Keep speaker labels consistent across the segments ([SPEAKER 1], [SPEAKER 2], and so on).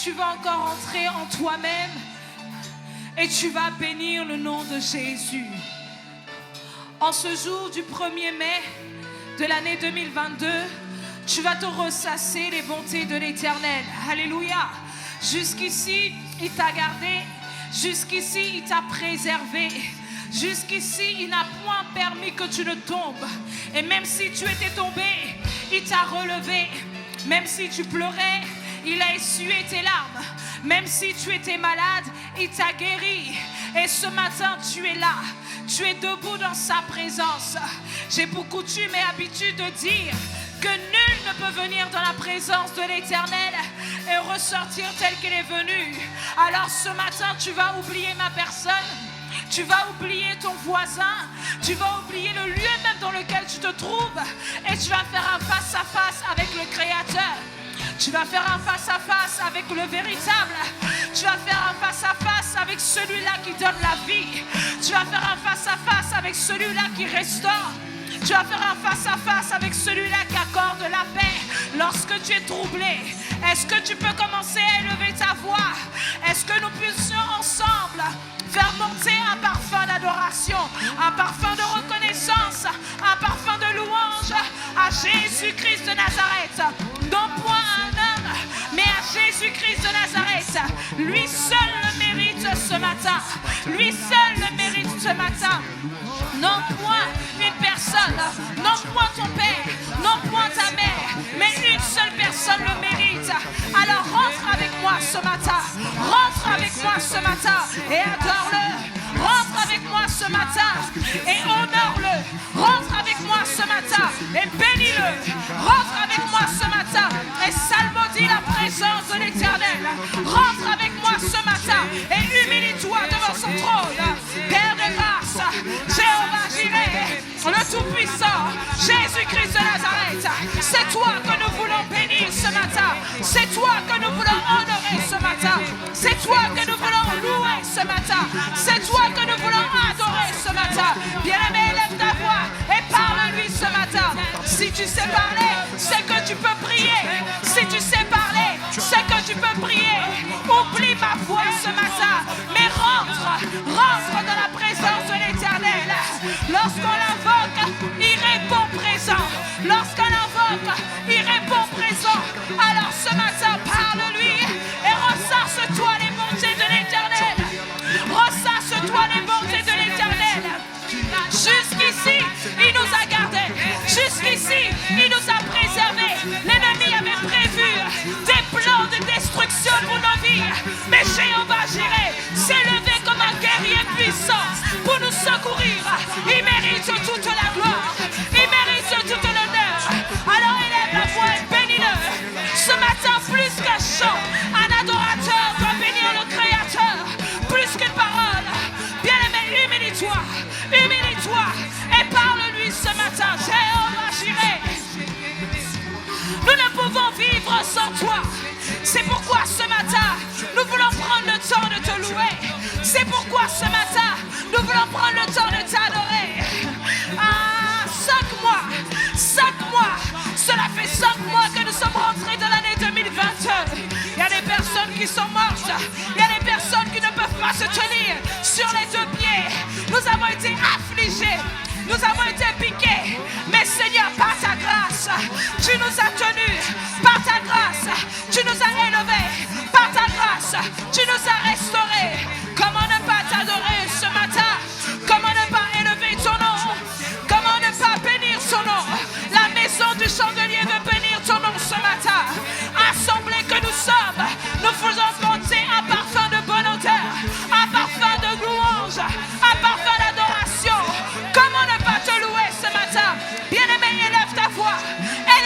[SPEAKER 1] Tu vas encore entrer en toi-même et tu vas bénir le nom de Jésus. En ce jour du 1er mai de l'année 2022, tu vas te ressasser les bontés de l'Éternel. Alléluia. Jusqu'ici, il t'a gardé. Jusqu'ici, il t'a préservé. Jusqu'ici, il n'a point permis que tu ne tombes. Et même si tu étais tombé, il t'a relevé. Même si tu pleurais, il a essuyé tes larmes. Même si tu étais malade, il t'a guéri. Et ce matin, tu es là. Tu es debout dans sa présence. J'ai pour coutume et habitude de dire que nul ne peut venir dans la présence de l'Éternel et ressortir tel qu'il est venu. Alors ce matin, tu vas oublier ma personne. Tu vas oublier ton voisin. Tu vas oublier le lieu même dans lequel tu te trouves. Et tu vas faire un face-à-face avec le Créateur. Tu vas faire un face-à-face avec le véritable. Tu vas faire un face-à-face avec celui-là qui donne la vie. Tu vas faire un face-à-face avec celui-là qui restaure. Tu vas faire un face-à-face avec celui-là qui accorde la paix lorsque tu es troublé. Est-ce que tu peux commencer à élever ta voix? Est-ce que nous puissions ensemble faire monter un parfum d'adoration, un parfum de reconnaissance, un parfum de louange à Jésus-Christ de Nazareth? Non point à un homme, mais à Jésus-Christ de Nazareth. Lui seul le mérite ce matin. Lui seul le mérite ce matin. Non point une personne, non point ton père, non point ta mère, mais une seule personne le mérite. Alors rentre avec moi ce matin. Rentre avec moi ce matin et adore-le. Rentre avec moi ce matin et honore-le. Rentre avec moi ce matin et bénis-le. Rentre avec moi ce matin et salmodie la présence de l'Éternel. Rentre avec moi ce matin et humilie-toi devant son trône. Père de grâce, Jéhovah Jireh, le Tout-Puissant, Jésus-Christ de Nazareth, c'est toi que nous voulons bénir ce matin. C'est toi que nous voulons honorer ce matin. C'est toi que nous voulons louer ce matin. C'est toi que nous voulons adorer ce matin. Bien-aimé, élève ta voix et parle-lui ce matin. Si tu sais parler, c'est que tu peux prier. Si tu sais parler, c'est que tu peux prier. Oublie ma voix ce matin, mais rentre dans la présence de l'Éternel. Lorsqu'on l'invoque, il répond présent. Lorsqu'on l'invoque, il répond présent. Alors ce matin, parle-lui et ressasse-toi les bontés de l'Éternel. Ressasse-toi les bontés de l'Éternel. Jusqu'ici, il nous a gardés. Jusqu'ici, il nous a préservés. L'ennemi avait prévu des plans de destruction pour nos vies. Mais Jéhovah Jireh s'est levé comme un guerrier puissant pour nous secourir. Il mérite toute la gloire. Il mérite tout l'honneur. Alors élève la voix et bénis-le. Ce matin, plus qu'un chant, un adorateur doit bénir le Créateur. Plus qu'une parole. Bien-aimé, humilie-toi. Humilie-toi et parle-lui ce matin. Jéhovah Jireh. Nous ne pouvons vivre sans toi. C'est pourquoi ce matin, nous voulons prendre le temps de te louer. C'est pourquoi ce matin, nous voulons prendre le temps de t'adorer. 5 mois, cela fait 5 mois que nous sommes rentrés dans l'année 2022. Il y a des personnes qui sont mortes. Il y a des personnes qui ne peuvent pas se tenir sur les 2 pieds. Nous avons été affligés. Nous avons été piqués. Mais Seigneur, par ta grâce, tu nous as tenus. Par ta grâce, tu nous as élevés. Par ta grâce, tu nous as restaurés. Comment ne pas t'adorer ce matin? Comment ne pas élever ton nom? Comment ne pas bénir son nom? La maison du chandelier veut bénir ton nom ce matin. Assemblés que nous sommes, nous faisons monter un parfum de bonne odeur, un parfum de louange, un parfum d'adoration. Comment ne pas te louer ce matin? Bien-aimé, élève ta voix et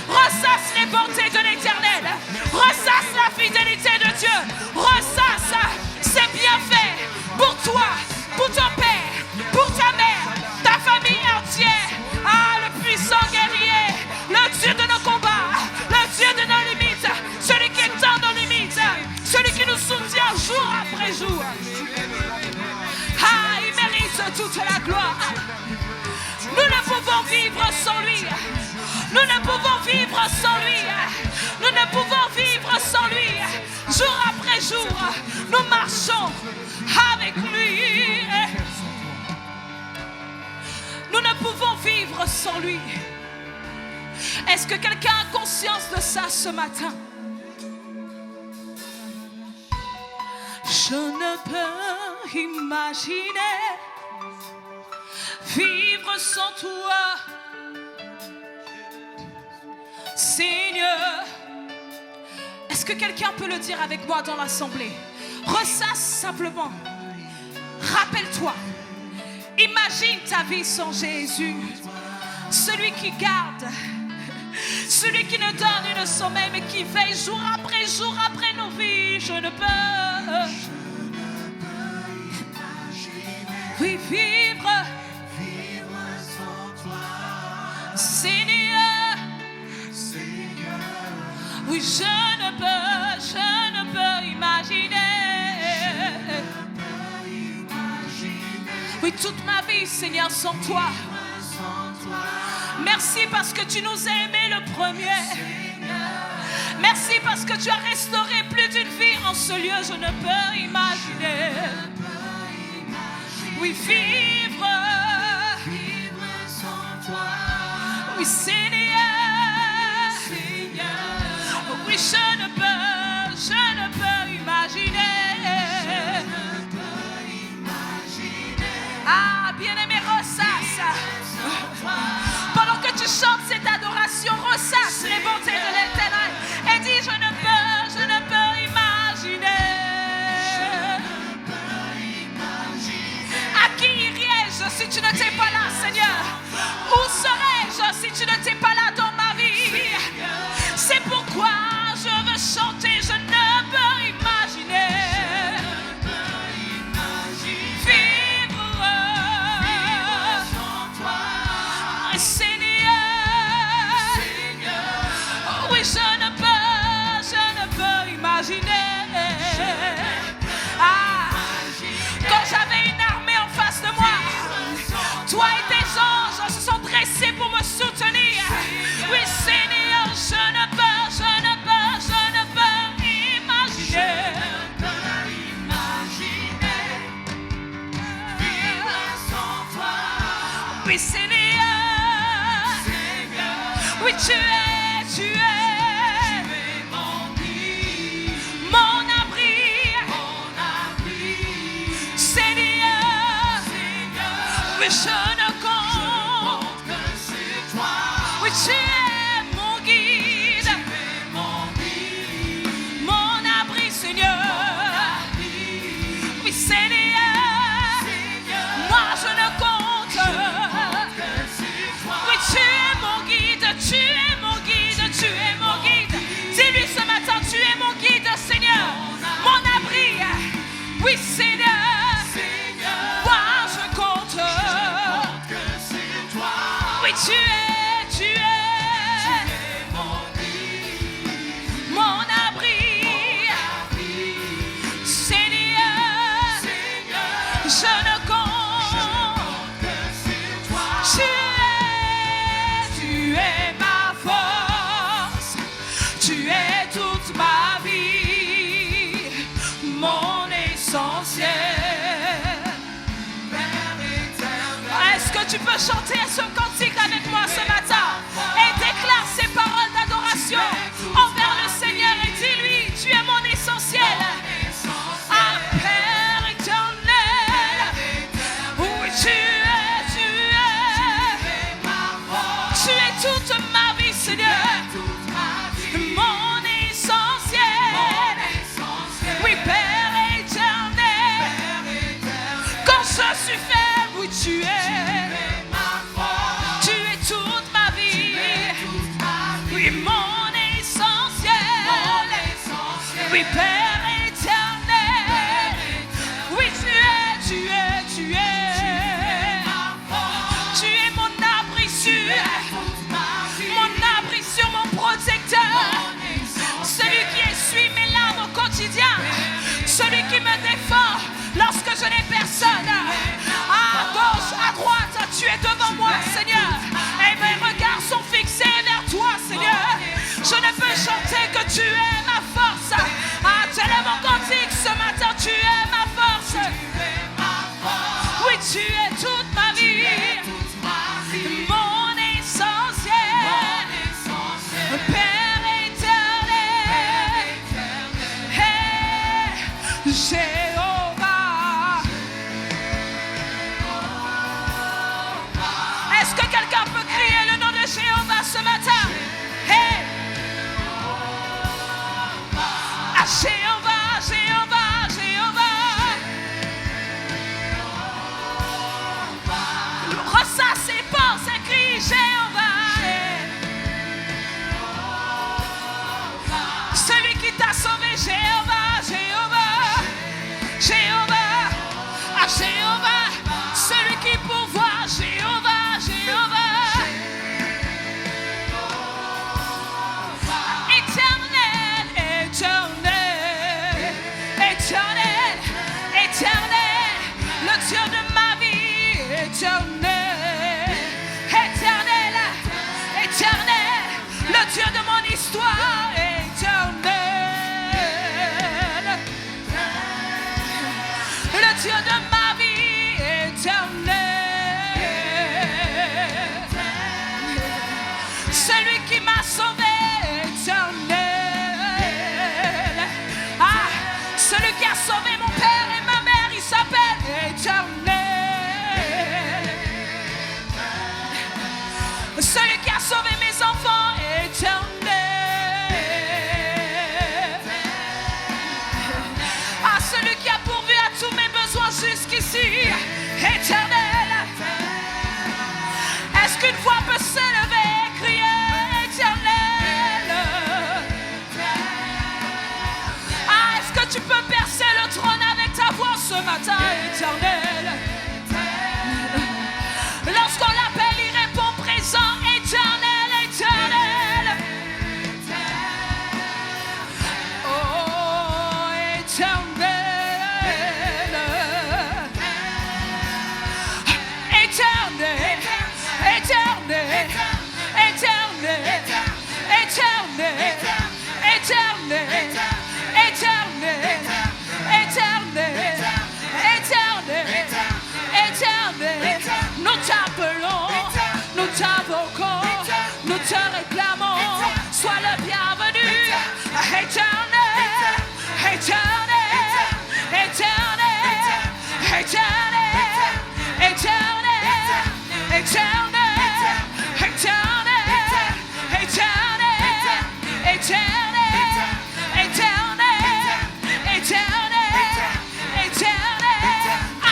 [SPEAKER 1] ressasse les bontés de l'Éternel, ressasse la fidélité de Dieu, ressasse ses bienfaits pour toi, pour ton père, pour ta mère, ta famille entière. Le puissant guerrier, le Dieu de nos combats, le Dieu de nos limites, celui qui étend nos limites, celui qui nous soutient jour après jour. Il mérite toute la gloire. Nous ne Nous ne pouvons vivre sans lui. Nous ne pouvons vivre sans lui. Jour après jour, nous marchons avec lui. Nous ne pouvons vivre sans lui. Est-ce que quelqu'un a conscience de ça ce matin? Je ne peux imaginer vivre sans toi, Seigneur. Est-ce que quelqu'un peut le dire avec moi dans l'assemblée? Ressasse simplement. Rappelle-toi. Imagine ta vie sans Jésus. Celui qui garde, celui qui ne dort ni ne sommeille, mais qui veille jour après nos vies. Je ne peux, oui, vivre sans toi, Seigneur. Oui, je ne peux imaginer. Oui, toute ma vie, Seigneur, sans toi. Merci parce que tu nous as aimés le premier. Merci parce que tu as restauré plus d'une vie en ce lieu. Je ne peux imaginer. Oui, vivre sans toi. Oui, Seigneur. Oui, je ne peux imaginer. Ah, bien-aimé, ressasse. Pendant que tu chantes cette adoration, ressasse les bontés de l'Éternel et dis je ne peux imaginer. À qui irais-je si tu n'étais pas là, Seigneur? Où serais-je si tu n'étais pas là dans ma vie? C'est pourquoi je veux chanter, je ne peux imaginer. Quand j'avais une armée en face de moi, toi et tes anges se sont dressés pour me soutenir. Oui, Seigneur, je ne peux imaginer. Oui, Seigneur, oui, tu es mon abri, Seigneur, oui, je ne compte que sur toi. Oui, tu es mon guide, mon abri, Seigneur. Oui, Seigneur, moi je ne compte que sur toi. Oui, tu es mon guide, tu es mon guide, tu es mon guide. Dis-lui ce matin, tu es mon guide, Seigneur, mon abri. Oui, Seigneur, moi je compte que sur toi. Oui, tu es mon abri, Seigneur, je ne compte que sur toi. Tu es ma force, tu es toute ma vie, mon essentiel. Est-ce que tu peux chanter ce cantique avec moi ce matin et déclare ces paroles d'adoration envers le Seigneur et dis-lui, tu es mon essentiel. Ah, Père éternel, oui, tu es toute ma vie, Seigneur, mon essentiel. Oui, Père éternel, quand je suis faible, oui, tu es toute ma vie. Oui, mon essentiel. Oui, Père éternel, oui, tu es mon abri sûr, mon protecteur, celui qui essuie mes larmes au quotidien, celui qui me défend lorsque je n'ai personne. À gauche, à droite, tu es devant moi, Seigneur, et mes regards sont fixés vers toi. Tu es toute ma vie, mon essentiel, Père éternel, hey, Jéhovah. Est-ce que quelqu'un peut crier le nom de Jéhovah ce matin? Hey, ah, Jéhovah, Jéhovah, Jéhovah. Ressasse ses forces et crie Jéhovah. Celui qui t'a sauvé, Jéhovah, Jéhovah, Jéhovah, ah Jéhovah, celui qui pourvoit, Jéhovah, Jéhovah, éternel, éternel, éternel, éternel, le Dieu de ma vie, éternel, éternel, éternel, le Dieu de mon histoire, éternel, le Dieu de ma vie, éternel, celui qui m'a sauvé, éternel, ah, celui qui a sauvé mon père et ma mère, il s'appelle éternel, celui qui a sauvé mes enfants, éternel, ah, celui qui a pourvu à tous mes besoins jusqu'ici, éternel. Est-ce qu'une voix peut s'élever et crier éternel? Ah, est-ce que tu peux percer le trône avec ta voix ce matin, éternel? Lorsqu'on l'appelle, il répond présent, éternel, éternel. Oh, éternel, éternel, éternel, éternel, éternel, éternel, éternel, éternel, éternel, éternel. Nous t'appelons, nous t'invoquons, nous te réclamons. Sois le bienvenu, éternel, éternel, éternel, éternel, éternel, éternel, éternel, éternel, éternel, éternel, éternel,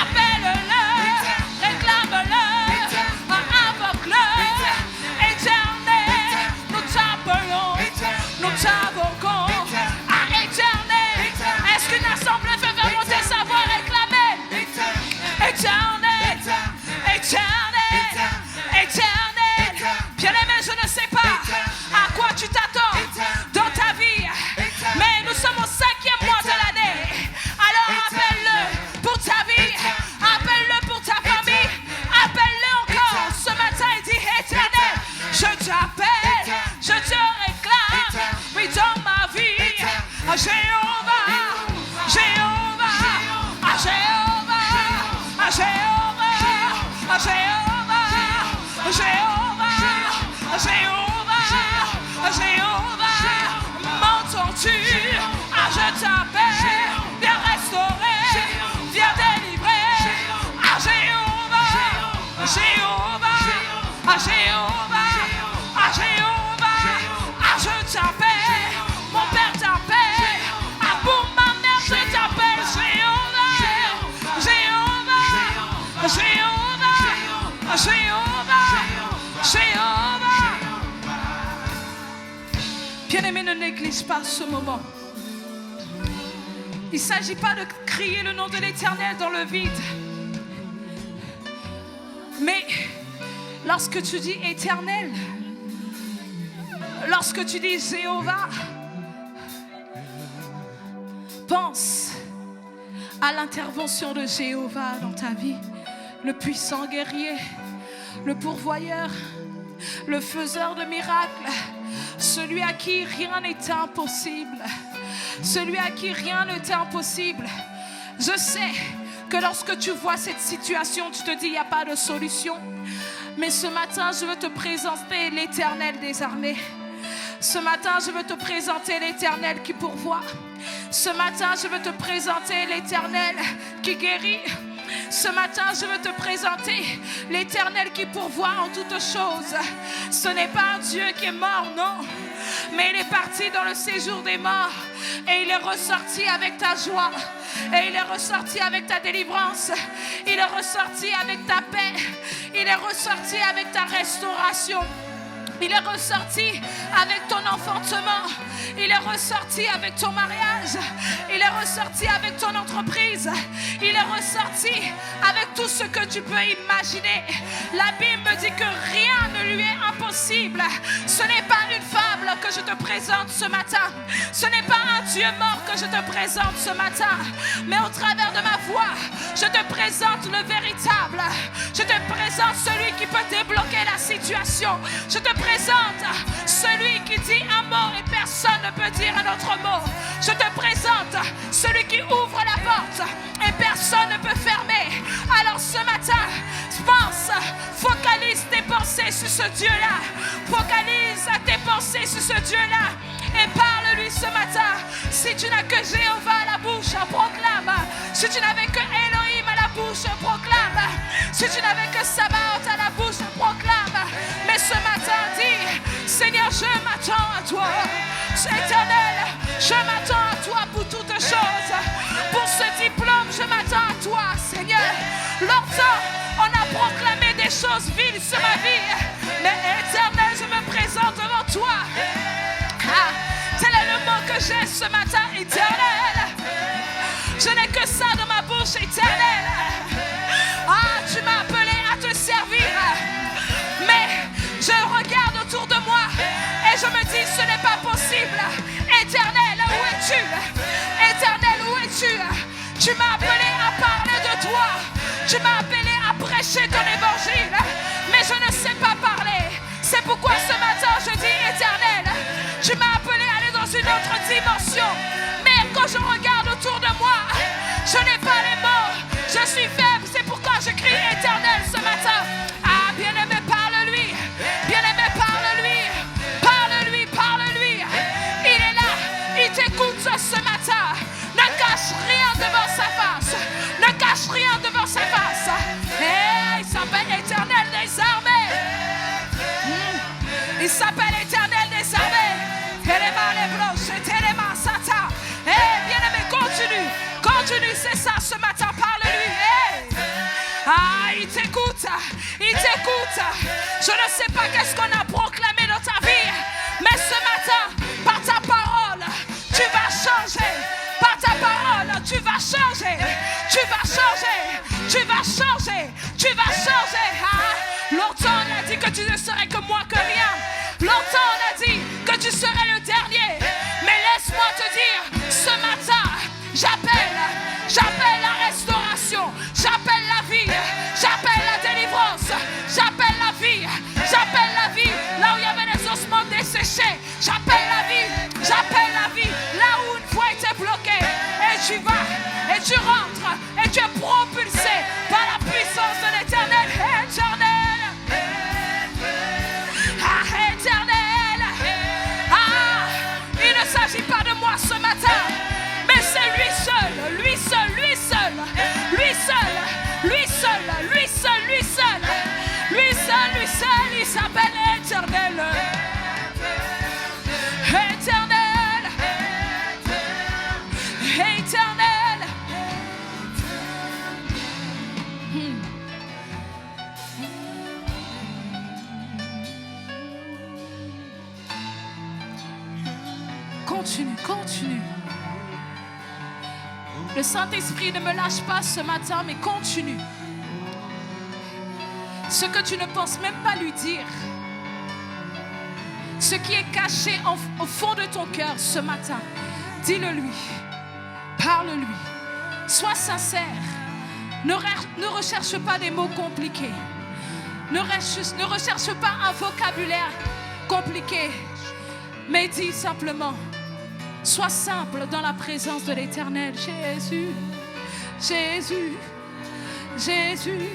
[SPEAKER 1] appelle-le, réclame-le, invoque-le, éternel, nous t'appelons, nous t'invoquons, ah éternel, est-ce qu'une assemblée peut faire monter sa voix réclamer? Éternel, éternel, éternel, bien-aimé, je ne sais pas à quoi tu t'attends dans ta vie, mais nous sommes au 5e mois de l'année. Alors appelle-le pour ta vie, appelle-le pour ta famille, appelle-le encore ce matin et dis éternel, je t'appelle, je te réclame, oui dans ma vie, Jéhovah, Jéhovah, Jéhovah, Jéhovah, Jéhovah, Jéhovah, Jéhovah, Jéhovah, m'entends-tu? Ah, je t'appelle, viens restaurer, viens délivrer. Ah, Jéhovah, Jéhovah, ah, Jéhovah, ah, Jéhovah, ah, je t'appelle, mon père t'appelle, ah, pour ma mère je t'appelle, Jéhovah, Jéhovah, Jéhovah, Jéhovah, Jéhovah. Bien-aimé, ne néglige pas ce moment. Il ne s'agit pas de crier le nom de l'Éternel dans le vide. Mais lorsque tu dis Éternel, lorsque tu dis Jéhovah, pense à l'intervention de Jéhovah dans ta vie, le puissant guerrier, le pourvoyeur, le faiseur de miracles, celui à qui rien n'est impossible, celui à qui rien n'est impossible. Je sais que lorsque tu vois cette situation, tu te dis, il n'y a pas de solution. Mais ce matin, je veux te présenter l'Éternel des armées. Ce matin, je veux te présenter l'Éternel qui pourvoit. Ce matin, je veux te présenter l'Éternel qui guérit. Ce matin, je veux te présenter l'Éternel qui pourvoit en toutes choses. Ce n'est pas un Dieu qui est mort, non. Mais il est parti dans le séjour des morts. Et il est ressorti avec ta joie. Et il est ressorti avec ta délivrance. Il est ressorti avec ta paix. Il est ressorti avec ta restauration. Il est ressorti avec ton enfantement. Il est ressorti avec ton mariage. Il est ressorti avec ton entreprise. Il est ressorti avec tout ce que tu peux imaginer. La Bible me dit que rien ne lui est impossible. Ce n'est pas une fable que je te présente ce matin. Ce n'est pas un Dieu mort que je te présente ce matin. Mais au travers de ma voix, je te présente le véritable. Je te présente celui qui peut débloquer la situation. Je te présente celui qui dit un mot et personne ne peut dire un autre mot. Je te présente celui qui ouvre la porte et personne ne peut fermer. Alors ce matin, pense, focalise tes pensées sur ce Dieu-là. Focalise tes pensées sur ce Dieu-là et parle-lui ce matin. Si tu n'as que Jéhovah à la bouche, proclame. Si tu n'avais que Elohim à la bouche, proclame. Si tu n'avais que Sabaoth à la bouche, proclame. Mais ce matin, dis, Seigneur, je m'attends à toi. Éternel, je m'attends à toi pour toutes choses. Pour ce diplôme, je m'attends à toi, Seigneur. Longtemps, on a proclamé des choses viles sur ma vie. Mais Éternel, je me présente devant toi. Tel est le mot que j'ai ce matin, Éternel. Je n'ai que ça dans ma bouche, Éternel. Tu m'as appelé à te servir. Mais je regarde autour de moi et je me dis, ce n'est pas possible. Éternel, où es-tu? Éternel, où es-tu? Tu m'as appelé à parler de toi. Tu m'as appelé à prêcher ton évangile. Mais je ne sais pas parler. C'est pourquoi ce matin je dis, Éternel, tu m'as appelé à aller dans une autre dimension. Mais quand je regarde autour de moi, je n'ai pas les mots. Je suis faible, c'est pourquoi je crie Éternel ce matin. Bien-aimé, parle-lui. Bien-aimé, parle-lui. Parle-lui, parle-lui. Il est là, il t'écoute ce matin. Ne cache rien devant sa face. Ne cache rien devant sa face. Il s'appelle Éternel des armées. Il s'appelle Éternel des armées. Bien-aimé, continue. Continue, c'est ça ce matin, parle-lui. Il t'écoute, il t'écoute. Je ne sais pas qu'est-ce qu'on a proclamé dans ta vie, mais ce matin, par ta parole, tu vas changer. Par ta parole, tu vas changer. Tu vas changer. Tu vas changer. Tu vas changer. Longtemps on a dit que tu ne serais que moins que rien. Longtemps on a dit que tu serais le dernier. Mais laisse-moi te dire, ce matin, j'appelle la restauration, j'appelle la vie, j'appelle la délivrance, j'appelle la vie, là où il y avait des ossements desséchés, j'appelle la vie, là où une foi était bloquée, et tu vas, et tu rentres, et tu es propulsé par la puissance de l'Éternel. Éternel, il ne s'agit pas de moi ce matin, mais c'est lui seul, lui seul, lui seul, lui seul, lui seul, lui seul, lui seul, lui seul, lui seul, il s'appelle Éternel. Éternel, Éternel. Continue, continue. Le Saint-Esprit ne me lâche pas ce matin, mais continue. Ce que tu ne penses même pas lui dire, ce qui est caché au fond de ton cœur ce matin, dis-le lui, parle-lui, sois sincère. Ne recherche pas des mots compliqués. Ne recherche pas un vocabulaire compliqué, mais dis simplement, sois simple dans la présence de l'Éternel. Jésus, Jésus, Jésus,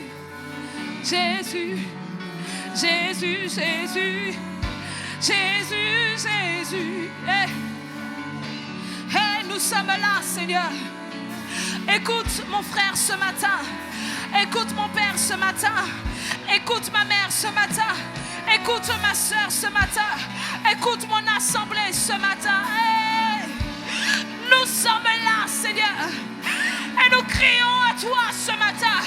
[SPEAKER 1] Jésus, Jésus, Jésus, Jésus, Jésus. Hey, nous sommes là, Seigneur. Écoute mon frère ce matin. Écoute mon père ce matin. Écoute ma mère ce matin. Écoute ma soeur ce matin. Écoute mon assemblée ce matin. Hey, nous sommes là, Seigneur. Et nous crions à toi ce matin.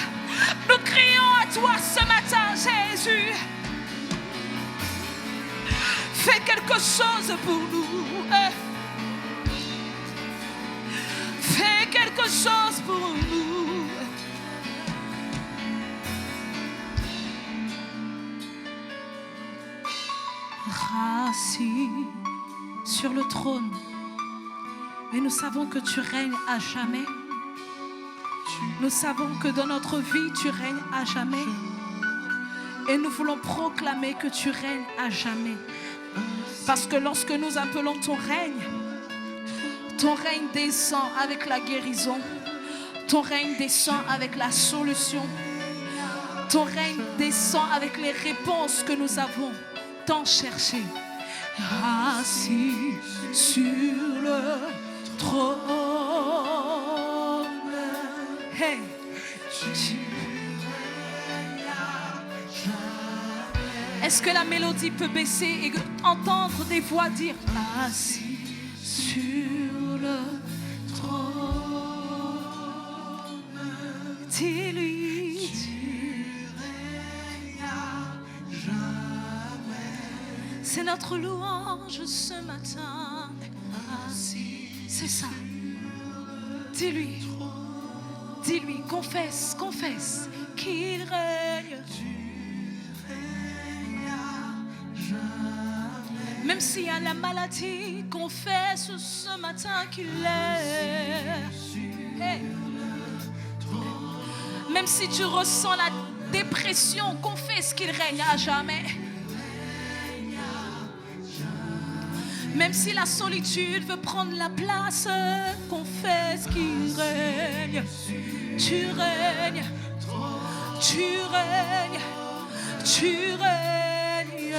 [SPEAKER 1] Nous crions à toi ce matin, Jésus. Fais quelque chose pour nous. Fais quelque chose pour nous. Assis sur le trône. Et nous savons que tu règnes à jamais. Nous savons que dans notre vie, tu règnes à jamais. Et nous voulons proclamer que tu règnes à jamais. Parce que lorsque nous appelons ton règne descend avec la guérison. Ton règne descend avec la solution. Ton règne descend avec les réponses que nous avons tant cherchées. Assis sur le trône. Hey. Est-ce que la mélodie peut baisser et entendre des voix dire assis sur le trône? Dis-lui, c'est notre louange ce matin. C'est ça. Dis-lui, dis-lui, confesse, confesse qu'il règne. Même s'il y a la maladie, confesse ce matin qu'il est. Hey. Même si tu ressens la dépression, confesse qu'il règne à jamais. Même si la solitude veut prendre la place, confesse qu'il règne. Tu règnes, tu règnes, tu règnes.